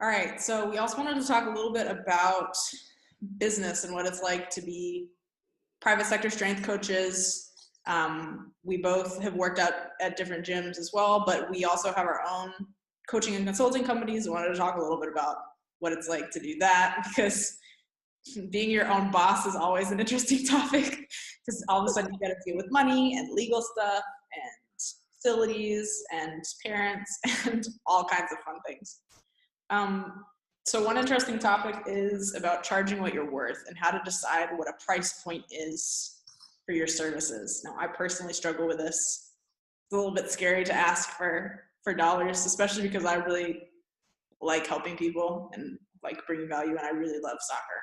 All right, so we also wanted to talk a little bit about business and what it's like to be private sector strength coaches. We both have worked out at different gyms as well, but we also have our own coaching and consulting companies. We wanted to talk a little bit about what it's like to do that, because being your own boss is always an interesting topic, because all of a sudden you got to deal with money and legal stuff and facilities and parents and all kinds of fun things. So one interesting topic is about charging what you're worth and how to decide what a price point is for your services. Now, I personally struggle with this. It's a little bit scary to ask for dollars, especially because I really like helping people and like bringing value, and I really love soccer.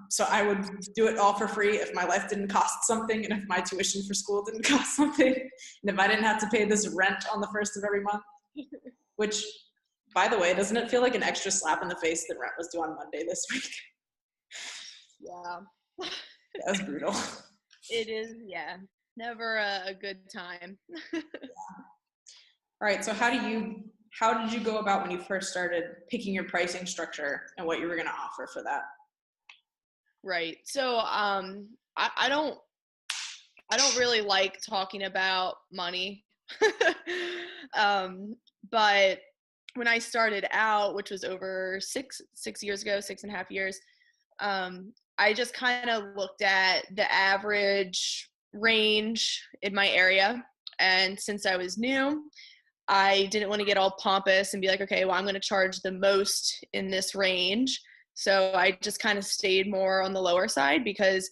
So I would do it all for free if my life didn't cost something, and if my tuition for school didn't cost something, and if I didn't have to pay this rent on the first of every month, which, by the way, doesn't it feel like an extra slap in the face that rent was due on Monday this week? Yeah. That was brutal. It is, yeah. Never a good time. Yeah. All right, so how did you go about when you first started picking your pricing structure and what you were going to offer for that? Right. So I don't really like talking about money. But when I started out, which was over six years ago, 6.5 years, I just kind of looked at the average range in my area. And since I was new, I didn't want to get all pompous and be like, okay, well, I'm going to charge the most in this range. So I just kind of stayed more on the lower side because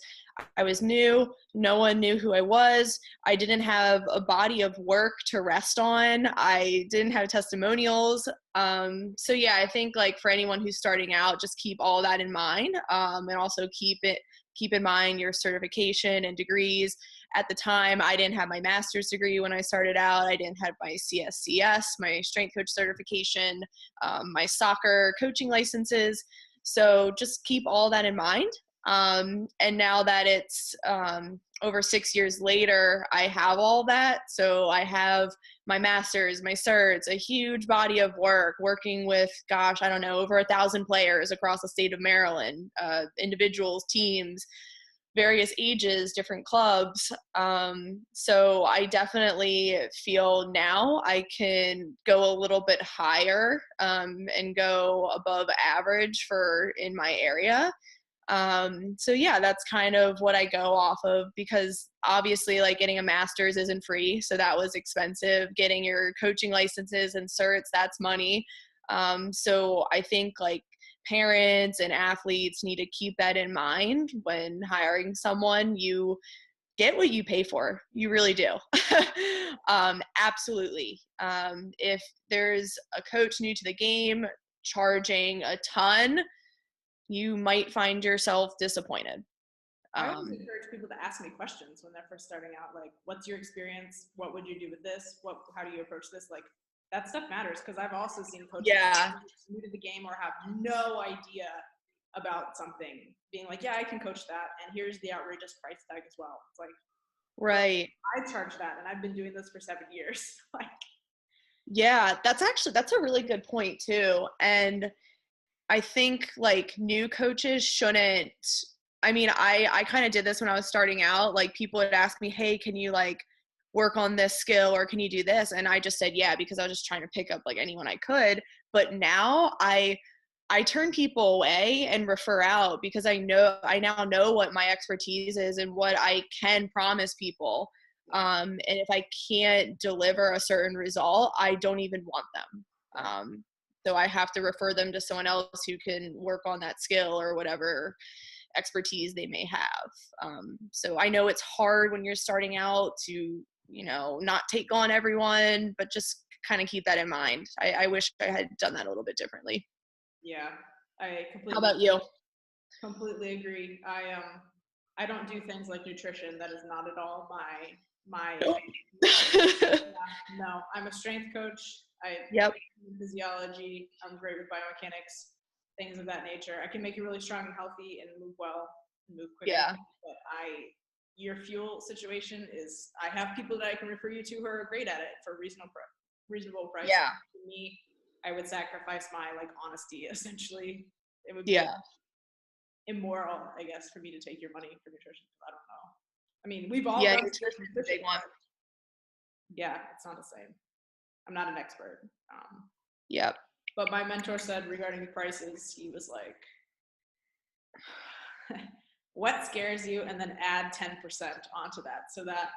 I was new. No one knew who I was. I didn't have a body of work to rest on. I didn't have testimonials. So yeah, I think like for anyone who's starting out, just keep all that in mind, and also keep in mind your certification and degrees. At the time, I didn't have my master's degree when I started out. I didn't have my CSCS, my strength coach certification, my soccer coaching licenses. So just keep all that in mind. And now that it's over 6 years later, I have all that. So I have my master's, my certs, a huge body of work working with, gosh, I don't know, over 1,000 players across the state of Maryland, individuals, teams, various ages, different clubs. So I definitely feel now I can go a little bit higher and go above average for in my area. So yeah, that's kind of what I go off of, because obviously like getting a master's isn't free. So that was expensive. Getting your coaching licenses and certs, that's money. So I think like parents and athletes need to keep that in mind when hiring someone. You get what you pay for. You really do. Absolutely. If there's a coach new to the game charging a ton, you might find yourself disappointed. I always encourage people to ask me questions when they're first starting out, like, what's your experience? What would you do with this? How do you approach this? Like, that stuff matters, because I've also seen coaches new to the game or have no idea about something being like, yeah, I can coach that, and here's the outrageous price tag as well. It's like, right. I charge that, and I've been doing this for 7 years. Like, yeah, that's a really good point too. And I think like new coaches shouldn't, I mean, I kind of did this when I was starting out. Like people would ask me, hey, can you like work on this skill, or can you do this? And I just said, yeah, because I was just trying to pick up like anyone I could. But now I turn people away and refer out, because I now know what my expertise is and what I can promise people. And if I can't deliver a certain result, I don't even want them. So I have to refer them to someone else who can work on that skill or whatever expertise they may have. So I know it's hard when you're starting out to, not take on everyone, but just kind of keep that in mind. I wish I had done that a little bit differently. Yeah, I How about you? completely agree. I don't do things like nutrition. That is not at all my yeah, no, I'm a strength coach. I Yep. physiology. I'm great with biomechanics, things of that nature. I can make you really strong and healthy and move well and move quickly. Yeah. But your fuel situation is, I have people that I can refer you to who are great at it for reasonable price. Yeah. For me, I would sacrifice my like honesty essentially. It would be immoral, I guess, for me to take your money for nutrition. I don't know. I mean, we've all done nutrition, yeah, it's not the same. I'm not an expert. But my mentor said regarding the prices, he was like, what scares you? And then add 10% onto that. So that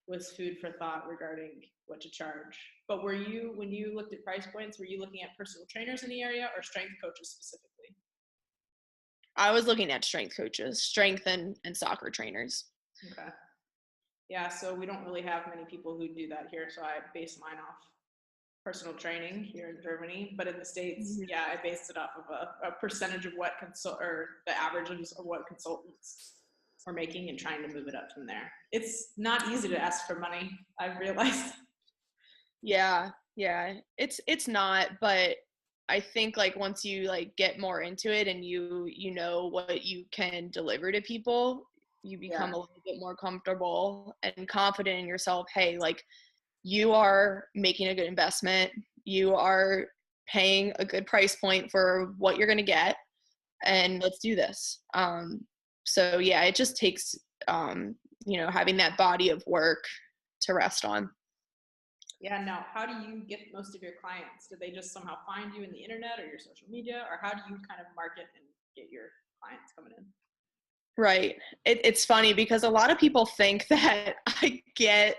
was food for thought regarding what to charge. But when you looked at price points, were you looking at personal trainers in the area or strength coaches specifically? I was looking at strength coaches, strength and soccer trainers. Okay. Yeah, so we don't really have many people who do that here. So I base mine off personal training here in Germany, but in the States, I based it off of a percentage of what the averages of what consultants are making and trying to move it up from there. It's not easy to ask for money, I've realized. Yeah, it's not, but I think like once you like get more into it and you know what you can deliver to people, you become a little bit more comfortable and confident in yourself. Hey, like you are making a good investment. You are paying a good price point for what you're going to get, and let's do this. So yeah, it just takes, having that body of work to rest on. Yeah, now, how do you get most of your clients? Do they just somehow find you in the internet or your social media, or how do you kind of market and get your clients coming in? Right. It's funny because a lot of people think that I get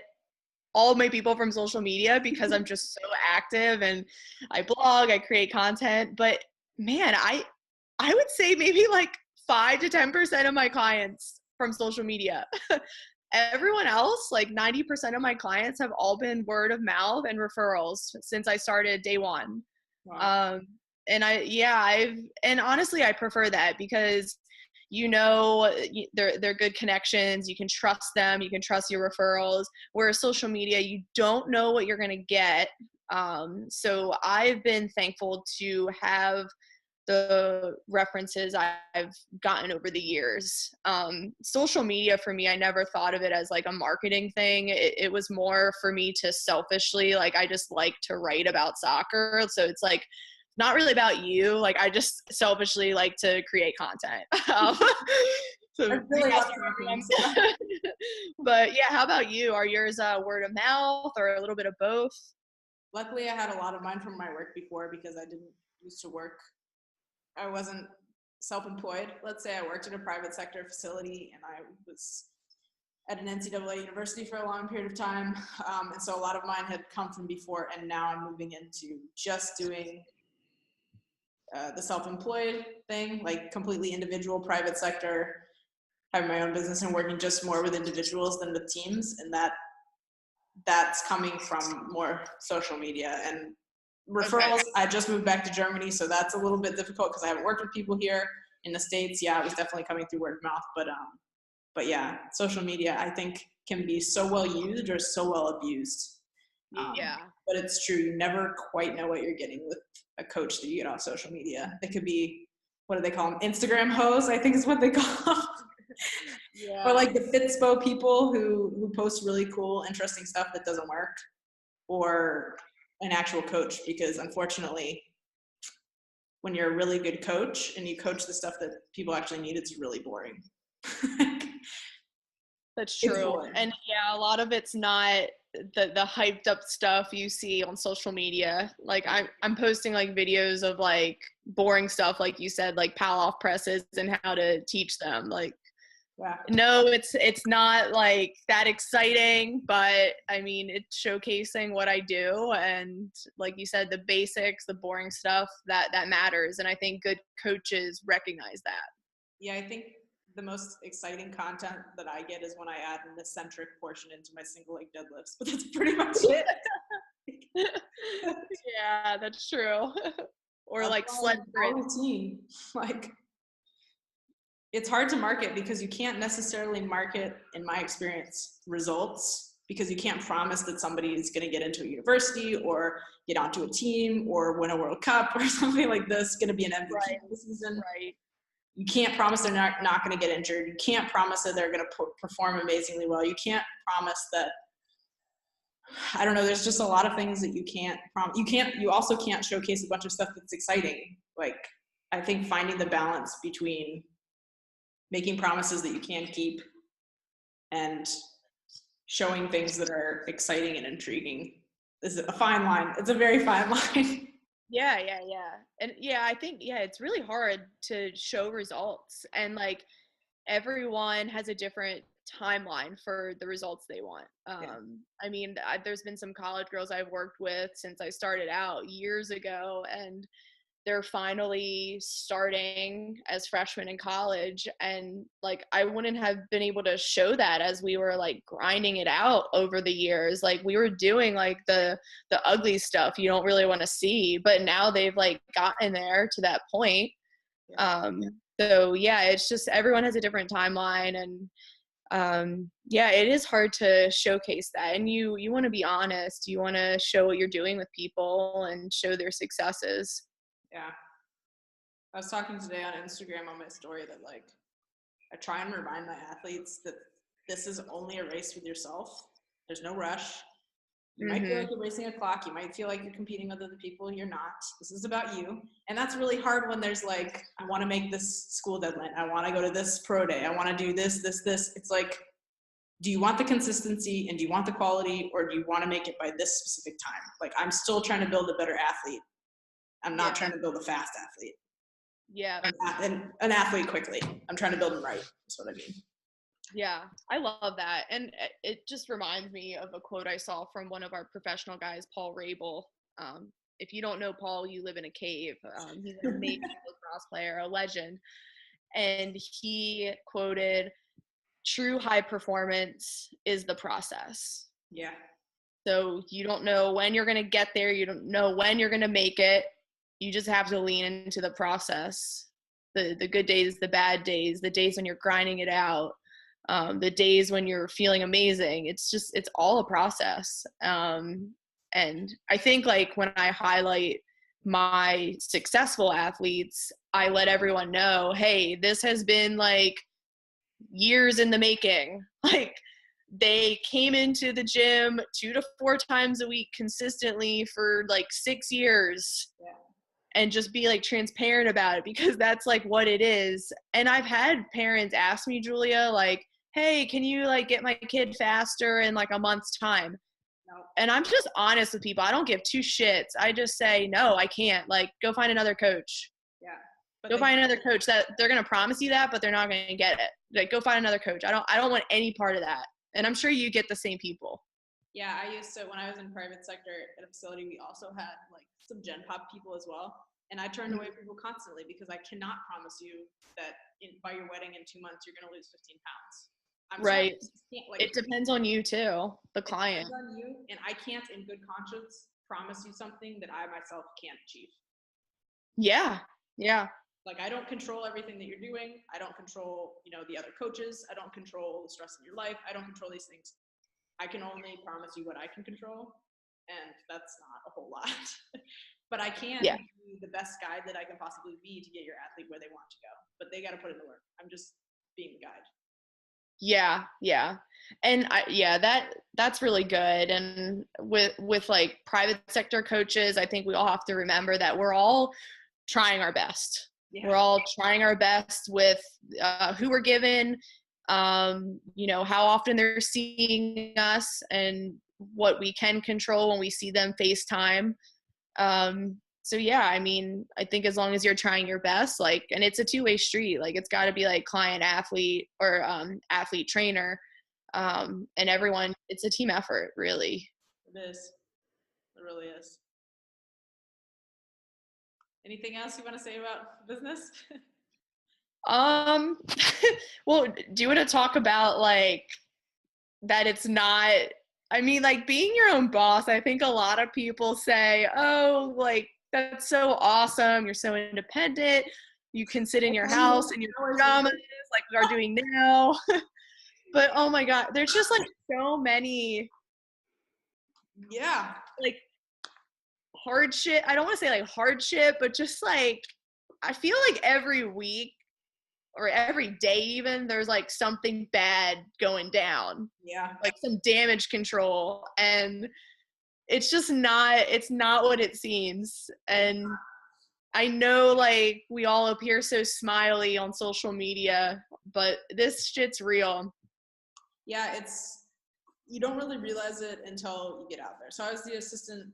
all of my people from social media because I'm just so active and I blog, I create content. But man, I would say maybe like 5 to 10% of my clients from social media. Everyone else, like 90% of my clients have all been word of mouth and referrals since I started day one. Wow. And and honestly, I prefer that because they're good connections. You can trust them. You can trust your referrals. Whereas social media, you don't know what you're going to get. So I've been thankful to have the references I've gotten over the years. Social media for me, I never thought of it as like a marketing thing. It was more for me to selfishly, like I just like to write about soccer. So it's like, not really about you. Like I just selfishly like to create content. So I really but yeah, how about you? Are yours word of mouth or a little bit of both? Luckily, I had a lot of mine from my work before because I didn't used to work. I wasn't self-employed. Let's say I worked in a private sector facility and I was at an NCAA university for a long period of time. And so a lot of mine had come from before, and now I'm moving into just doing the self-employed thing, like completely individual private sector, having my own business and working just more with individuals than with teams. And that's coming from more social media and referrals. Okay. I just moved back to Germany, so that's a little bit difficult because I haven't worked with people here in the States. Yeah, it was definitely coming through word of mouth, but yeah, social media I think can be so well used or so well abused. But it's true, you never quite know what you're getting with a coach that you get off social media. It could be, what do they call them? Instagram hoes, I think is what they call them. Or like the Fitspo people who post really cool, interesting stuff that doesn't work, or an actual coach, because unfortunately, when you're a really good coach and you coach the stuff that people actually need, it's really boring. That's true. And yeah, a lot of it's not the hyped up stuff you see on social media. Like I'm posting like videos of like boring stuff, like you said, like pal off presses and how to teach them. Like, no, it's not like that exciting, but I mean, it's showcasing what I do. And like you said, the basics, the boring stuff that matters. And I think good coaches recognize that. Yeah, I think the most exciting content that I get is when I add an eccentric portion into my single leg deadlifts, but that's pretty much it. Yeah, that's true. Or that's like sled routine. Like, it's hard to market because you can't necessarily market, in my experience, results, because you can't promise that somebody is going to get into a university or get onto a team or win a World Cup or something like this, going to be an MVP this season. Right. You can't promise they're not going to get injured. You can't promise that they're going to perform amazingly well. You can't promise that I don't know, there's just a lot of things that you also can't showcase a bunch of stuff that's exciting. Like, I think finding the balance between making promises that you can't keep and showing things that are exciting and intriguing is a fine line. It's a very fine line. Yeah. And yeah, I think, it's really hard to show results, and like everyone has a different timeline for the results they want. Yeah. I mean, there's been some college girls I've worked with since I started out years ago, and they're finally starting as freshmen in college, and like I wouldn't have been able to show that as we were like grinding it out over the years. Like we were doing like the ugly stuff you don't really want to see, but now they've like gotten there to that point. So yeah, it's just everyone has a different timeline, and it is hard to showcase that, and you want to be honest, you want to show what you're doing with people and show their successes. Yeah. I was talking today on Instagram on my story that like I try and remind my athletes that this is only a race with yourself. There's no rush. You might feel like you're racing a clock. You might feel like you're competing with other people. You're not. This is about you. And that's really hard when there's like, I want to make this school deadline. I want to go to this pro day. I want to do this. It's like, do you want the consistency and do you want the quality, or do you want to make it by this specific time? Like, I'm still trying to build a better athlete. I'm not trying to build a fast athlete. Yeah. And an athlete quickly. I'm trying to build them right. That's what I mean. Yeah, I love that. And it just reminds me of a quote I saw from one of our professional guys, Paul Rabel. If you don't know Paul, you live in a cave. He's an amazing lacrosse player, a legend. And he quoted, "True high performance is the process." Yeah. So you don't know when you're going to get there. You don't know when you're going to make it. You just have to lean into the process. The good days, the bad days, the days when you're grinding it out, the days when you're feeling amazing. It's all a process. And I think like when I highlight my successful athletes, I let everyone know, hey, this has been like years in the making. Like they came into the gym 2 to 4 times a week consistently for like 6 years. Yeah. And just be like transparent about it, because that's like what it is. And I've had parents ask me, Julia, like, hey, can you like get my kid faster in like a month's time? No. And I'm just honest with people. I don't give two shits. I just say, no, I can't. Like, go find another coach. Yeah. Go find another coach. That they're going to promise you that, but they're not going to get it. Like, go find another coach. I don't want any part of that. And I'm sure you get the same people. Yeah, I used to, when I was in private sector at a facility, we also had like some Gen Pop people as well. And I turned away people constantly because I cannot promise you that by your wedding in 2 months, you're going to lose 15 pounds. Right. It depends on you too, the client. It depends on you, and I can't in good conscience promise you something that I myself can't achieve. Yeah. Like, I don't control everything that you're doing. I don't control, the other coaches. I don't control the stress in your life. I don't control these things. I can only promise you what I can control, and that's not a whole lot. But I can be the best guide that I can possibly be to get your athlete where they want to go. But they got to put in the work. I'm just being the guide. Yeah. And that's really good. And with like private sector coaches, I think we all have to remember that we're all trying our best. Yeah. We're all trying our best with who we're given, how often they're seeing us and what we can control when we see them FaceTime. So yeah, I mean, I think as long as you're trying your best, like, and it's a two-way street, like it's got to be like client athlete or athlete trainer, and everyone, it's a team effort, really. It is. It really is. Anything else you want to say about business? Well, do you want to talk about like that it's not, I mean, like being your own boss, I think a lot of people say, oh, like, that's so awesome. You're so independent. You can sit in your house in your pajamas like we are doing now. But oh my God, there's just like so many like hardship. I don't want to say like hardship, but just like I feel like every week or every day even, there's like something bad going down. Yeah. Like some damage control, and it's just not, it's not what it seems. And I know like we all appear so smiley on social media, but this shit's real. Yeah, you don't really realize it until you get out there. So I was the assistant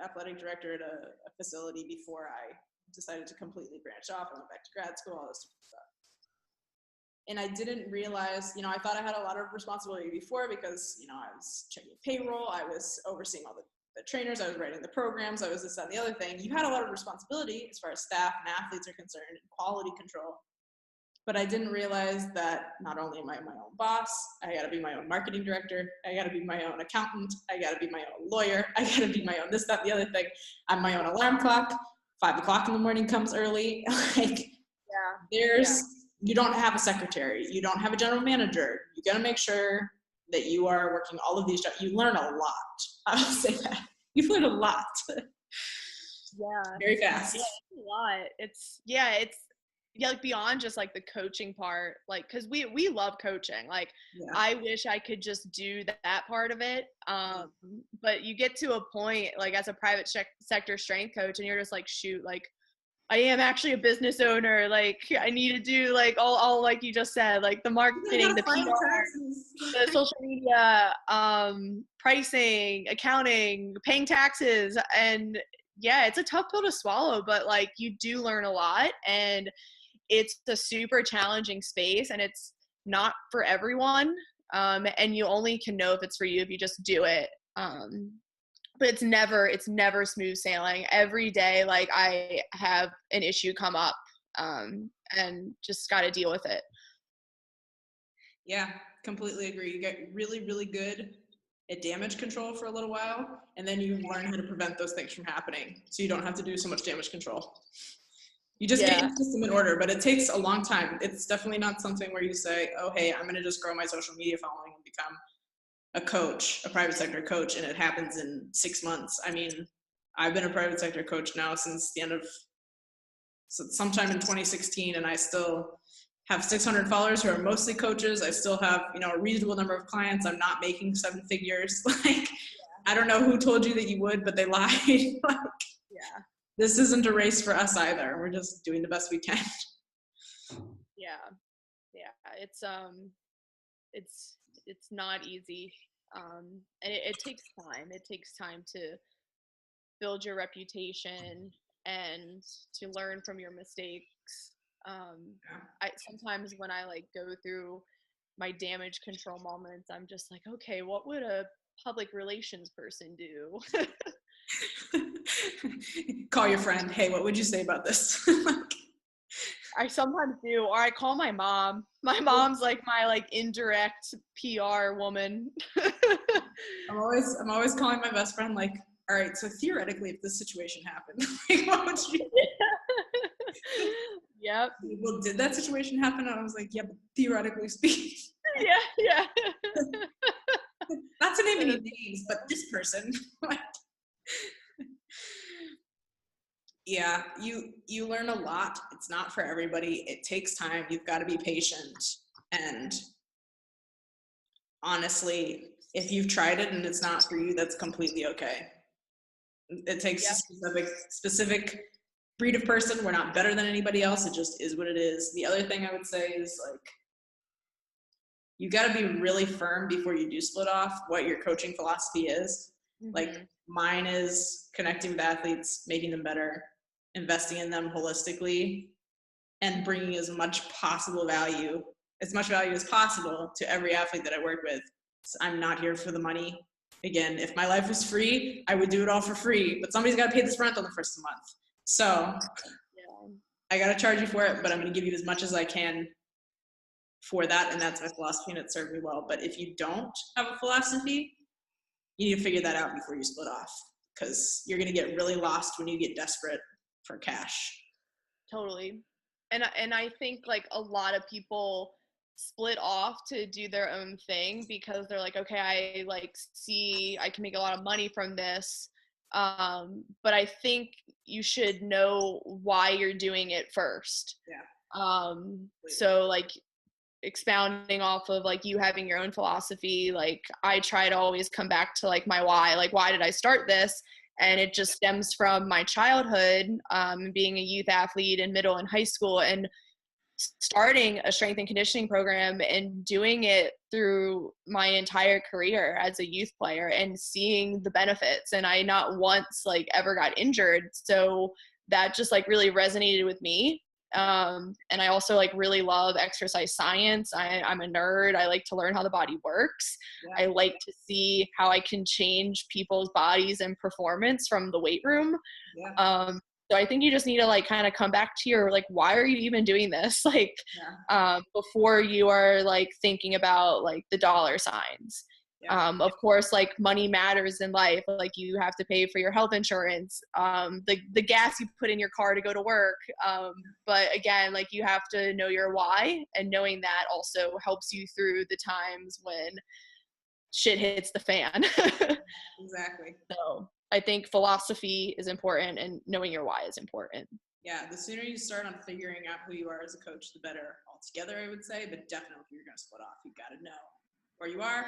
athletic director at a facility before I decided to completely branch off. I went back to grad school, all this stuff. And I didn't realize, I thought I had a lot of responsibility before because, I was checking payroll, I was overseeing all the trainers, I was writing the programs, I was this, that, and the other thing. You had a lot of responsibility as far as staff and athletes are concerned and quality control. But I didn't realize that not only am I my own boss, I gotta be my own marketing director, I gotta be my own accountant, I gotta be my own lawyer, I gotta be my own this, that, and the other thing. I'm my own alarm clock. 5 o'clock in the morning comes early. You don't have a secretary, you don't have a general manager. You gotta make sure that you are working all of these jobs. You learn a lot. I will say that. You learn a lot. Yeah. Very fast. Yeah, it's a lot. It's like beyond just like the coaching part, like, cause we love coaching. Like, I wish I could just do that part of it. But you get to a point like as a private sector strength coach and you're just like, shoot, like I am actually a business owner. Like I need to do like all like you just said, like the marketing, the PR, the social media, pricing, accounting, paying taxes. And yeah, it's a tough pill to swallow, but like you do learn a lot, and it's a super challenging space, and it's not for everyone. And you only can know if it's for you if you just do it. But it's never smooth sailing. Every day, like I have an issue come up, and just got to deal with it. Yeah, completely agree. You get really, really good at damage control for a little while, and then you learn how to prevent those things from happening, so you don't have to do so much damage control. You just get your system in order, but it takes a long time. It's definitely not something where you say, oh, hey, I'm going to just grow my social media following and become a coach, a private sector coach, and it happens in 6 months. I mean, I've been a private sector coach now since the end of sometime in 2016, and I still have 600 followers who are mostly coaches. I still have, a reasonable number of clients. I'm not making 7 figures. Like, I don't know who told you that you would, but they lied. This isn't a race for us either. We're just doing the best we can. Yeah. It's not easy. And it takes time. It takes time to build your reputation and to learn from your mistakes. I sometimes when I like go through my damage control moments, I'm just like, okay, what would a public relations person do? Call your friend. Hey, what would you say about this? I sometimes do, or I call my mom. My mom's like my like indirect PR woman. I'm always calling my best friend like, all right, so theoretically, if this situation happened, like, what would you do? Yep. Well, did that situation happen? And I was like, yeah, but theoretically speaking. Yeah. Not to name any names, but this person. Yeah, you learn a lot. It's not for everybody. It takes time. You've got to be patient. And honestly, if you've tried it and it's not for you, that's completely okay. It takes a specific breed of person. We're not better than anybody else. It just is what it is. The other thing I would say is, like, you got to be really firm before you do split off what your coaching philosophy is. Mm-hmm. Like, mine is connecting with athletes, making them better, investing in them holistically, and bringing as much value as possible to every athlete that I work with. So I'm not here for the money. Again, if my life was free, I would do it all for free, but somebody's got to pay this rent on the first of the month. So I got to charge you for it, but I'm going to give you as much as I can for that. And that's my philosophy, and it served me well. But if you don't have a philosophy, you need to figure that out before you split off, because you're going to get really lost when you get desperate for cash. Totally. And I think like a lot of people split off to do their own thing because they're like, okay, I like see I can make a lot of money from this. But I think you should know why you're doing it first. Yeah. So like expounding off of like you having your own philosophy, like I try to always come back to like my why, like why did I start this? And it just stems from my childhood, being a youth athlete in middle and high school, and starting a strength and conditioning program and doing it through my entire career as a youth player and seeing the benefits. And I not once like ever got injured. So that just like really resonated with me. And I also like really love exercise science. I'm a nerd. I like to learn how the body works. Yeah. I like to see how I can change people's bodies and performance from the weight room. Yeah. So I think you just need to like kind of come back to your like, why are you even doing this? Like, before you are like thinking about like the dollar signs. Yeah. Of course, like money matters in life. Like you have to pay for your health insurance, the gas you put in your car to go to work. But again, like you have to know your why, and knowing that also helps you through the times when shit hits the fan. Exactly. So I think philosophy is important, and knowing your why is important. Yeah, the sooner you start on figuring out who you are as a coach, the better altogether, I would say. But definitely, if you're going to split off, you've got to know where you are,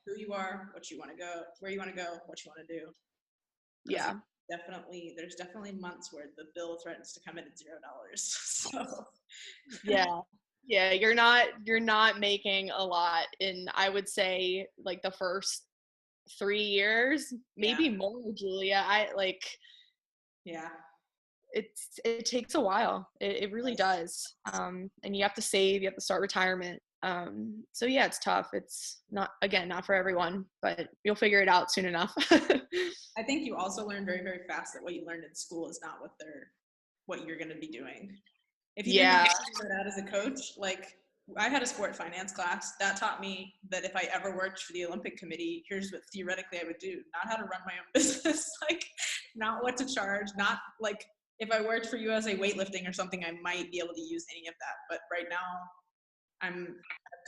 who you are, what you want to go, where you want to go, what you want to do. Yeah. There's definitely months where the bill threatens to come in at $0. So Yeah, you're not making a lot in, I would say, like the first 3 years, maybe more, Julia. Yeah. It takes a while. It really does. And you have to save, you have to start retirement. So yeah, it's tough. It's not for everyone, but you'll figure it out soon enough. I think you also learn very, very fast that what you learned in school is not what you're going to be doing. If you didn't figure that out as a coach, like I had a sport finance class that taught me that if I ever worked for the Olympic Committee, here's what theoretically I would do: not how to run my own business, like not what to charge, not like if I worked for USA weightlifting or something, I might be able to use any of that. But right now, I've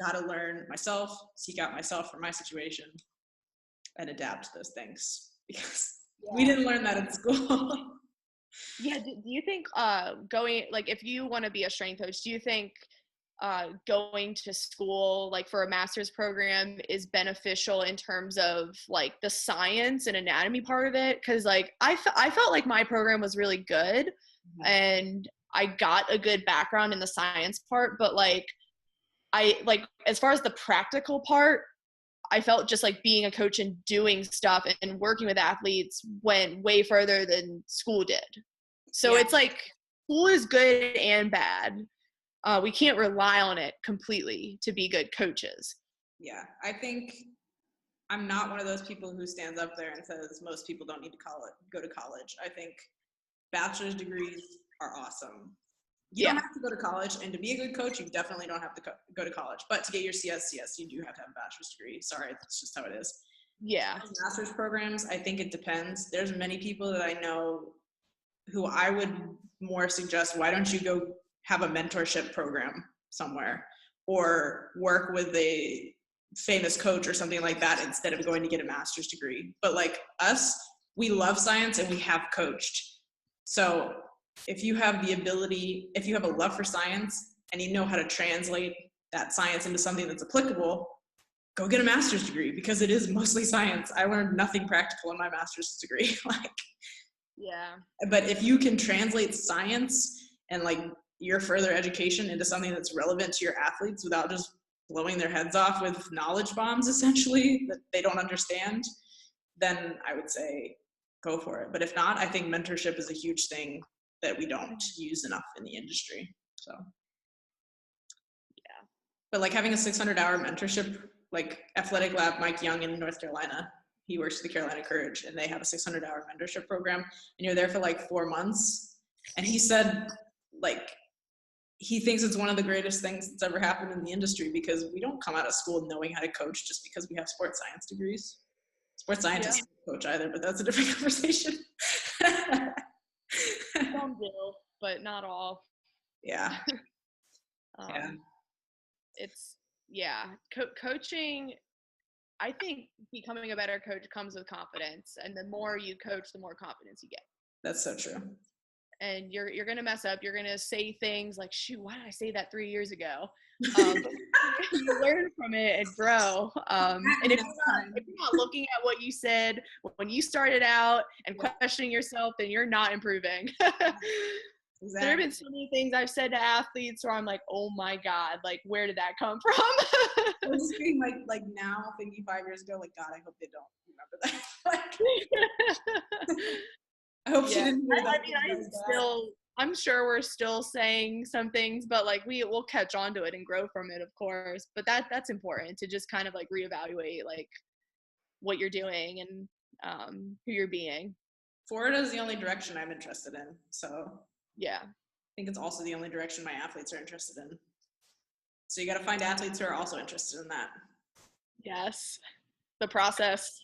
got to learn myself, seek out myself for my situation, and adapt to those things, because we didn't learn that in school. Yeah. Do you think going, like, if you want to be a strength coach, do you think going to school like for a master's program is beneficial in terms of like the science and anatomy part of it? Because like I felt like my program was really good, and I got a good background in the science part, but like I like, as far as the practical part, I felt just like being a coach and doing stuff and working with athletes went way further than school did. So it's like school is good and bad. We can't rely on it completely to be good coaches. Yeah, I think I'm not one of those people who stands up there and says most people don't need to go to college. I think bachelor's degrees are awesome. You don't have to go to college, and to be a good coach, you definitely don't have to go to college. But to get your CSCS, you do have to have a bachelor's degree. Sorry, that's just how it is. Yeah. Master's programs, I think it depends. There's many people that I know who I would more suggest, why don't you go have a mentorship program somewhere, or work with a famous coach or something like that instead of going to get a master's degree. But like us, we love science and we have coached. So if you have the ability, if you have a love for science and you know how to translate that science into something that's applicable, go get a master's degree, because it is mostly science. I learned nothing practical in my master's degree. But if you can translate science and like your further education into something that's relevant to your athletes without just blowing their heads off with knowledge bombs, essentially, that they don't understand, then I would say go for it. But if not, I think mentorship is a huge thing that we don't use enough in the industry. So but like having a 600-hour mentorship, like Athletic Lab, Mike Young in North Carolina, he works for the Carolina Courage, and they have a 600-hour mentorship program, and you're there for like 4 months. And he said, like, he thinks it's one of the greatest things that's ever happened in the industry, because we don't come out of school knowing how to coach just because we have sports science degrees. Sports scientists don't coach either, but that's a different conversation. Some do, but not all. Yeah. It's coaching. I think becoming a better coach comes with confidence, and the more you coach, the more confidence you get. That's so true. and you're gonna mess up. You're gonna say things like, shoot, why did I say that 3 years ago? But you learn from it and grow. And if you're not looking at what you said when you started out and questioning yourself, then you're not improving. Exactly. There have been so many things I've said to athletes where I'm like, oh my God, like, where did that come from? I'm just being like now thinking 5 years ago, like, God, I hope they don't remember that. I hope she didn't hear that. I mean, I'm sure we're still saying some things, but like we'll catch on to it and grow from it, of course. But that's important to just kind of like reevaluate like what you're doing and who you're being. Florida is the only direction I'm interested in. So yeah. I think it's also the only direction my athletes are interested in. So you got to find athletes who are also interested in that. Yes. The process.